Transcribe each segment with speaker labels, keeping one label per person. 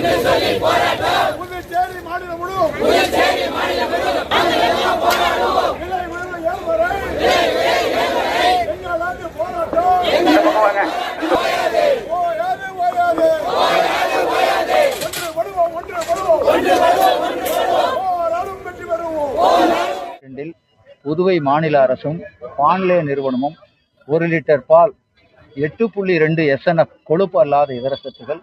Speaker 1: என்று சொல்லி
Speaker 2: புதுவை மாநில அரசும் பான்லே நிறுவனமும் 1 லிட்டர் பால் 8.2 SNF கொழுப்பு அல்லாத இதர சத்துக்கள்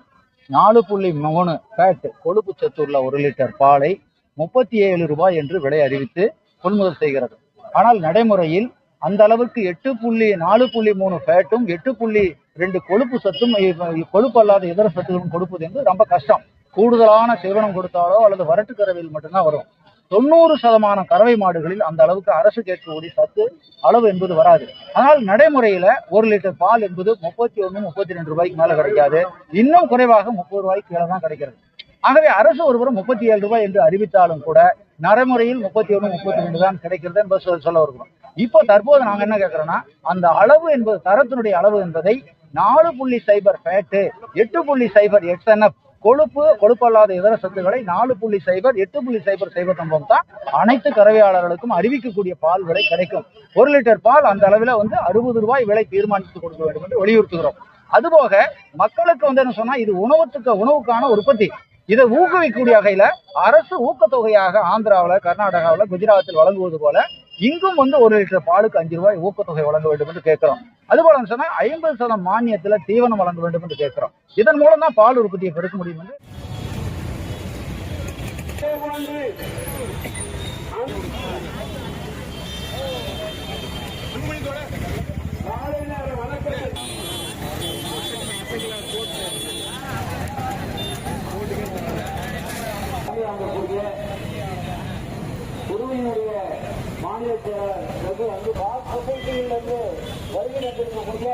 Speaker 2: 4.3 ஃபேட் கொழுப்பு சத்துள்ள 1 லிட்டர் பாலை 37 ரூபாய் என்று விலை அறிவித்து கொள்முதல் செய்கிறது. ஆனால் நடைமுறையில் அந்த அளவுக்கு 4.3 ஃபேட்டும் 8.2 கொழுப்பு சத்தும் கொழுப்பு அல்லாத இதர சத்துக்களும் கொடுப்பது என்று ரொம்ப கஷ்டம். கூடுதலான தீவனம் கொடுத்தாலோ அல்லது வரட்டு கறவையில் மட்டும்தான் வரும். 90% கறவை மாடுகளில் அந்த அளவுக்கு அரசு கேட்கக்கூடிய சத்து அளவு என்பது வராது. ஆனால் நடைமுறையில 1 லிட்டர் பால் என்பது 31-32 ரூபாய்க்கு மேல கிடைக்காது. இன்னும் குறைவாக 30 ரூபாய்க்கு மேல தான் கிடைக்கிறது. ஆகவே அரசு ஒருபுறம் 37 ரூபாய் என்று அறிவித்தாலும் கூட நடைமுறையில் 31-32 தான் கிடைக்கிறது என்பது சொல்ல வருகிறோம். இப்போ தற்போது நாங்க என்ன கேட்கிறோம்னா, அந்த அளவு என்பது தரத்தினுடைய அளவு என்பதை 4.0 ஃபேட்டு 8.0 SNF கொழுப்பல்லாத இதர சத்துக்களை 4.0 8.0 தான் அனைத்து கறவையாளர்களுக்கும் அறிவிக்கக்கூடிய பால் விலை கிடைக்கும். 1 லிட்டர் பால் அந்த அளவில் 60 ரூபாய் விலை தீர்மானித்து கொடுக்க வேண்டும் என்று வலியுறுத்துகிறோம். அதுபோக மக்களுக்கு என்ன சொன்னா, இது உணவுக்கான உற்பத்தி. இதை ஊக்குவிக்கக்கூடிய வகையில அரசு ஊக்கத்தொகையாக ஆந்திராவில், கர்நாடகாவில், குஜராத்தில் வழங்குவது போல இங்கும் 1 லிட்டர் பாலுக்கு 5 ரூபாய் ஊக்கத்தொகை வழங்க வேண்டும் என்று கேட்கிறோம். அதுபோல சொன்னா 50% மானியத்துல தீவனம் வழங்க வேண்டும் என்று கேட்கிறோம். இதன் மூலம் தான் பால் உற்பத்தியை பெருக்க முடியும் என்று
Speaker 3: புதுவையினுடைய மாநில செயலர் வருகை நடைபெறக்கூடிய